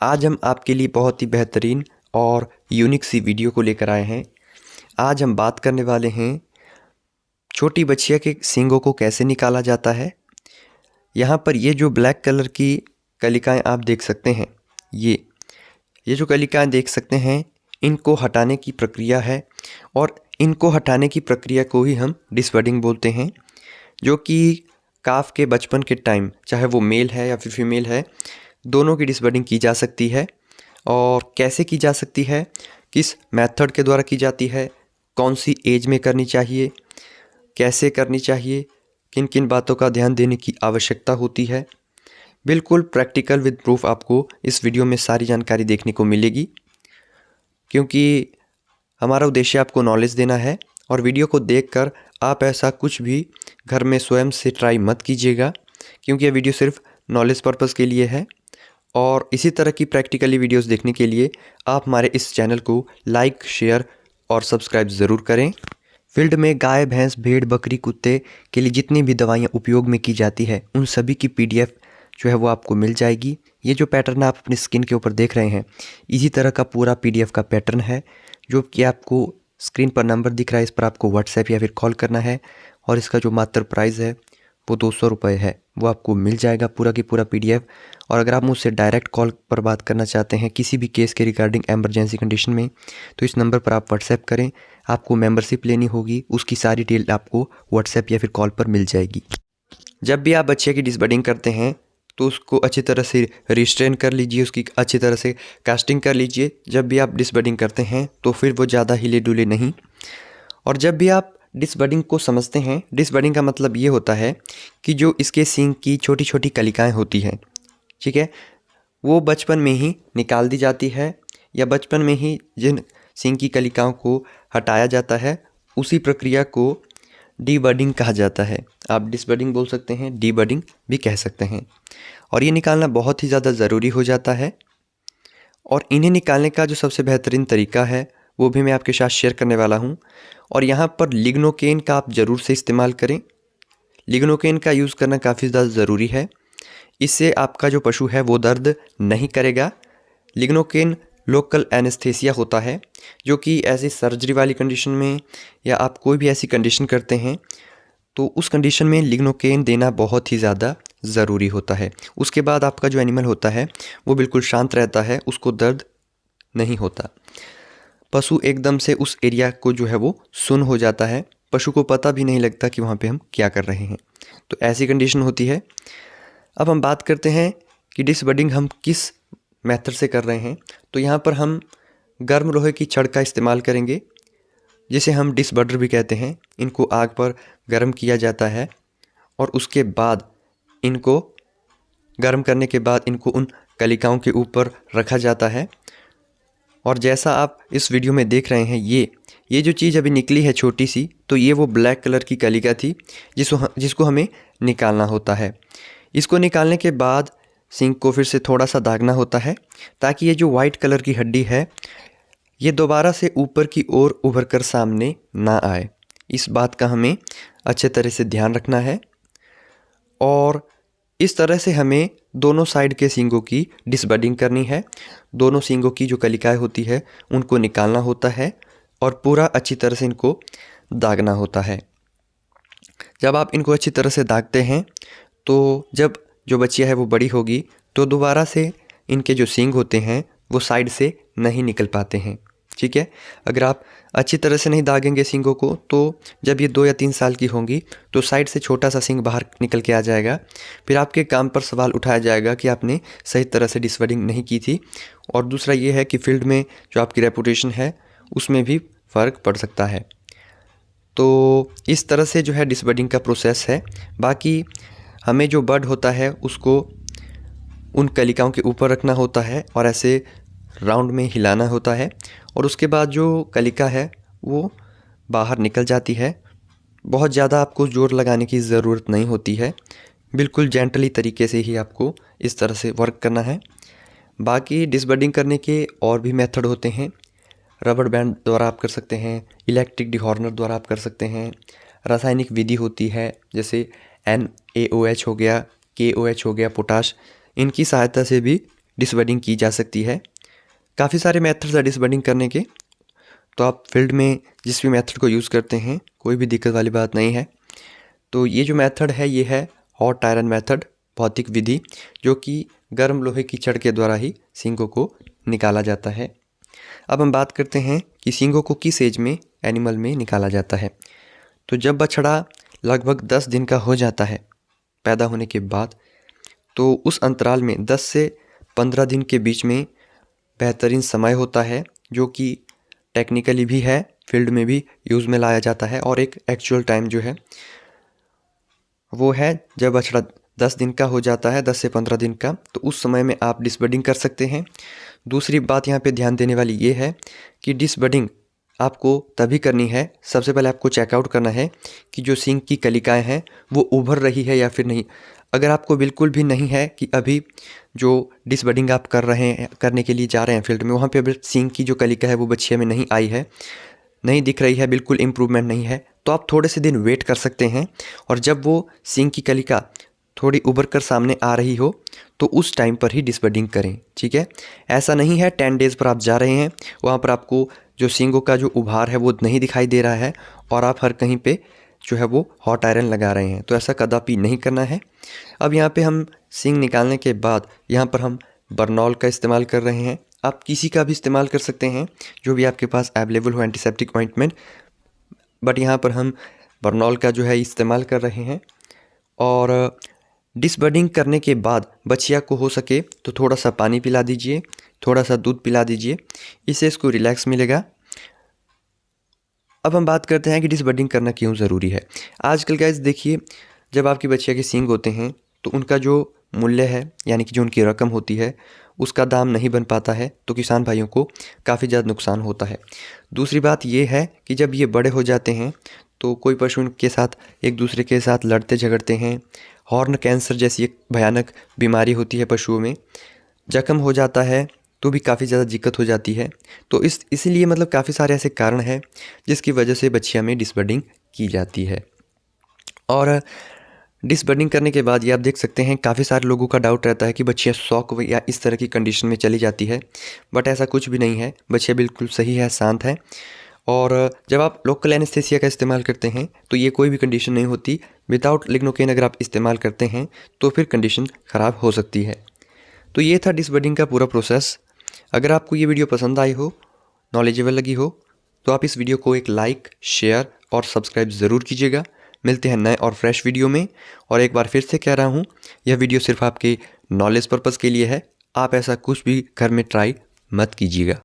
आज हम आपके लिए बहुत ही बेहतरीन और यूनिक सी वीडियो को लेकर आए हैं। आज हम बात करने वाले हैं छोटी बच्चिया के सींगों को कैसे निकाला जाता है। यहाँ पर ये जो ब्लैक कलर की कलिकाएं आप देख सकते हैं, ये जो कलिकाएं देख सकते हैं, इनको हटाने की प्रक्रिया है और इनको हटाने की प्रक्रिया को ही हम डिसबडिंग बोलते हैं, जो कि काफ के बचपन के टाइम, चाहे वो मेल है या फिर फीमेल है, दोनों की डिसबडिंग की जा सकती है। और कैसे की जा सकती है, किस मेथड के द्वारा की जाती है, कौन सी एज में करनी चाहिए, कैसे करनी चाहिए, किन किन बातों का ध्यान देने की आवश्यकता होती है, बिल्कुल प्रैक्टिकल विद प्रूफ आपको इस वीडियो में सारी जानकारी देखने को मिलेगी। क्योंकि हमारा उद्देश्य आपको नॉलेज देना है और वीडियो को देखकर आप ऐसा कुछ भी घर में स्वयं से ट्राई मत कीजिएगा, क्योंकि यह वीडियो सिर्फ नॉलेज पर्पज़ के लिए है। और इसी तरह की प्रैक्टिकली वीडियोस देखने के लिए आप हमारे इस चैनल को लाइक, शेयर और सब्सक्राइब ज़रूर करें। फील्ड में गाय, भैंस, भेड़, बकरी, कुत्ते के लिए जितनी भी दवाइयाँ उपयोग में की जाती है, उन सभी की PDF जो है वो आपको मिल जाएगी। ये जो पैटर्न आप अपनी स्किन के ऊपर देख रहे हैं, इसी तरह का पूरा PDF का पैटर्न है, जो कि आपको स्क्रीन पर नंबर दिख रहा है, इस पर आपको व्हाट्सएप या फिर कॉल करना है। और इसका जो मात्र प्राइस है वो 200 रुपये है, वो आपको मिल जाएगा पूरा की पूरा PDF। और अगर आप मुझसे डायरेक्ट कॉल पर बात करना चाहते हैं किसी भी केस के रिगार्डिंग एमरजेंसी कंडीशन में, तो इस नंबर पर आप व्हाट्सएप करें। आपको मेंबरशिप लेनी होगी, उसकी सारी डिटेल आपको व्हाट्सएप या फिर कॉल पर मिल जाएगी। जब भी आप बच्चे की डिसबडिंग करते हैं तो उसको अच्छी तरह से रिस्ट्रेन कर लीजिए, उसकी अच्छी तरह से कास्टिंग कर लीजिए। जब भी आप डिसबडिंग करते हैं तो फिर वो ज़्यादा हिले डुले नहीं। और जब भी आप डिसबडिंग को समझते हैं, डिसबडिंग का मतलब ये होता है कि जो इसके सींग की छोटी छोटी कलिकाएं होती हैं, ठीक है, वो बचपन में ही निकाल दी जाती है, या बचपन में ही जिन सींग की कलिकाओं को हटाया जाता है, उसी प्रक्रिया को डीबडिंग कहा जाता है। आप डिसबडिंग बोल सकते हैं, डीबडिंग भी कह सकते हैं। और ये निकालना बहुत ही ज़्यादा ज़रूरी हो जाता है। और इन्हें निकालने का जो सबसे बेहतरीन तरीका है वो भी मैं आपके साथ शेयर करने वाला हूँ। और यहाँ पर लिग्नोकेन का आप ज़रूर से इस्तेमाल करें। लिग्नोकेन का यूज़ करना काफ़ी ज़्यादा ज़रूरी है। इससे आपका जो पशु है वो दर्द नहीं करेगा। लिग्नोकेन लोकल एनेस्थेसिया होता है, जो कि ऐसी सर्जरी वाली कंडीशन में या आप कोई भी ऐसी कंडीशन करते हैं तो उस कंडीशन में लिग्नोकेन देना बहुत ही ज़्यादा ज़रूरी होता है। उसके बाद आपका जो एनिमल होता है वो बिल्कुल शांत रहता है, उसको दर्द नहीं होता। पशु एकदम से उस एरिया को जो है वो सुन्न हो जाता है, पशु को पता भी नहीं लगता कि वहाँ पे हम क्या कर रहे हैं। तो ऐसी कंडीशन होती है। अब हम बात करते हैं कि डिसबडिंग हम किस मेथड से कर रहे हैं। तो यहाँ पर हम गर्म लोहे की छड़ का इस्तेमाल करेंगे, जिसे हम डिसबडर भी कहते हैं। इनको आग पर गर्म किया जाता है और उसके बाद इनको गर्म करने के बाद इनको उन कलिकाओं के ऊपर रखा जाता है। और जैसा आप इस वीडियो में देख रहे हैं, ये जो चीज़ अभी निकली है छोटी सी, तो ये वो ब्लैक कलर की कलिका थी जिसको हमें निकालना होता है। इसको निकालने के बाद सींग को फिर से थोड़ा सा दागना होता है, ताकि ये जो वाइट कलर की हड्डी है ये दोबारा से ऊपर की ओर उभर कर सामने ना आए। इस बात का हमें अच्छे तरह से ध्यान रखना है। और इस तरह से हमें दोनों साइड के सींगों की डिसबडिंग करनी है। दोनों सींगों की जो कलिकाएं होती है उनको निकालना होता है और पूरा अच्छी तरह से इनको दागना होता है। जब आप इनको अच्छी तरह से दागते हैं तो जब जो बच्चियाँ है वो बड़ी होगी तो दोबारा से इनके जो सींग होते हैं वो साइड से नहीं निकल पाते हैं, ठीक है। अगर आप अच्छी तरह से नहीं दागेंगे सींगों को तो जब ये 2 या 3 साल की होंगी तो साइड से छोटा सा सींग बाहर निकल के आ जाएगा। फिर आपके काम पर सवाल उठाया जाएगा कि आपने सही तरह से डिसबडिंग नहीं की थी। और दूसरा ये है कि फील्ड में जो आपकी रेपुटेशन है उसमें भी फ़र्क पड़ सकता है। तो इस तरह से जो है डिसबडिंग का प्रोसेस है। बाकी हमें जो बड होता है उसको उन कलिकाओं के ऊपर रखना होता है और ऐसे राउंड में हिलाना होता है, और उसके बाद जो कलिका है वो बाहर निकल जाती है। बहुत ज़्यादा आपको ज़ोर लगाने की ज़रूरत नहीं होती है, बिल्कुल जेंटली तरीके से ही आपको इस तरह से वर्क करना है। बाकी डिसबडिंग करने के और भी मेथड होते हैं। रबड़ बैंड द्वारा आप कर सकते हैं, इलेक्ट्रिक डिहॉर्नर द्वारा आप कर सकते हैं, रासायनिक विधि होती है जैसे NaOH हो गया, KOH हो गया, पोटाश, इनकी सहायता से भी डिसबडिंग की जा सकती है। काफ़ी सारे मेथड्स हैं डिसबडिंग करने के, तो आप फील्ड में जिस भी मेथड को यूज़ करते हैं कोई भी दिक्कत वाली बात नहीं है। तो ये जो मेथड है ये है हॉट आयरन मेथड, भौतिक विधि, जो कि गर्म लोहे की छड़ के द्वारा ही सींगों को निकाला जाता है। अब हम बात करते हैं कि सींगों को किस एज में एनिमल में निकाला जाता है। तो जब बछड़ा लगभग 10 दिन का हो जाता है पैदा होने के बाद, तो उस अंतराल में 10 से 15 दिन के बीच में बेहतरीन समय होता है, जो कि टेक्निकली भी है, फील्ड में भी यूज़ में लाया जाता है। और एक एक्चुअल टाइम जो है वो है जब बछड़ा 10 दिन का हो जाता है, 10 से 15 दिन का, तो उस समय में आप डिसबडिंग कर सकते हैं। दूसरी बात यहाँ पे ध्यान देने वाली ये है कि डिसबडिंग आपको तभी करनी है, सबसे पहले आपको चेकआउट करना है कि जो सींग की कलिकाएं हैं वो उभर रही है या फिर नहीं। अगर आपको बिल्कुल भी नहीं है कि अभी जो डिसबडिंग आप करने के लिए जा रहे हैं फील्ड में, वहाँ पे अभी सींग की जो कलिका है वो बछिया में नहीं आई है, नहीं दिख रही है, बिल्कुल इम्प्रूवमेंट नहीं है, तो आप थोड़े से दिन वेट कर सकते हैं। और जब वो सींग की कलिका थोड़ी उभर कर सामने आ रही हो तो उस टाइम पर ही डिसबडिंग करें, ठीक है। ऐसा नहीं है 10 डेज़ पर आप जा रहे हैं, वहाँ पर आपको जो सींगों का जो उभार है वो नहीं दिखाई दे रहा है और आप हर कहीं पे जो है वो हॉट आयरन लगा रहे हैं, तो ऐसा कदापि नहीं करना है। अब यहाँ पे हम सींग निकालने के बाद यहाँ पर हम बर्नॉल का इस्तेमाल कर रहे हैं। आप किसी का भी इस्तेमाल कर सकते हैं जो भी आपके पास अवेलेबल हो एंटीसेप्टिक ऑइंटमेंट, बट यहाँ पर हम बर्नॉल का जो है इस्तेमाल कर रहे हैं। और डिसबडिंग करने के बाद बछिया को हो सके तो थोड़ा सा पानी पिला दीजिए, थोड़ा सा दूध पिला दीजिए, इससे इसको रिलैक्स मिलेगा। अब हम बात करते हैं कि डिसबडिंग करना क्यों ज़रूरी है। आजकल गाइस देखिए, जब आपकी बछिया के सींग होते हैं तो उनका जो मूल्य है, यानी कि जो उनकी रकम होती है, उसका दाम नहीं बन पाता है, तो किसान भाइयों को काफ़ी ज़्यादा नुकसान होता है। दूसरी बात ये है कि जब ये बड़े हो जाते हैं तो कोई पशु के साथ एक दूसरे के साथ लड़ते झगड़ते हैं। हॉर्न कैंसर जैसी एक भयानक बीमारी होती है पशुओं में, जख्म हो जाता है तो भी काफ़ी ज़्यादा दिक्कत हो जाती है। तो इसीलिए मतलब काफ़ी सारे ऐसे कारण हैं जिसकी वजह से बछिया में डिसबडिंग की जाती है। और डिसबडिंग करने के बाद ये आप देख सकते हैं काफ़ी सारे लोगों का डाउट रहता है कि बछिया शॉक या इस तरह की कंडीशन में चली जाती है, बट ऐसा कुछ भी नहीं है। बछिया बिल्कुल सही है, शांत है। और जब आप लोकल एनेस्थेसिया का इस्तेमाल करते हैं तो ये कोई भी कंडीशन नहीं होती। विदाउट लिग्नोकेन अगर आप इस्तेमाल करते हैं तो फिर कंडीशन ख़राब हो सकती है। तो ये था डिसबडिंग का पूरा प्रोसेस। अगर आपको ये वीडियो पसंद आई हो, नॉलेजेबल लगी हो, तो आप इस वीडियो को एक लाइक, शेयर और सब्सक्राइब ज़रूर कीजिएगा। मिलते हैं नए और फ्रेश वीडियो में। और एक बार फिर से कह रहा हूँ, यह वीडियो सिर्फ आपके नॉलेज पर्पज़ के लिए है। आप ऐसा कुछ भी घर में ट्राई मत कीजिएगा।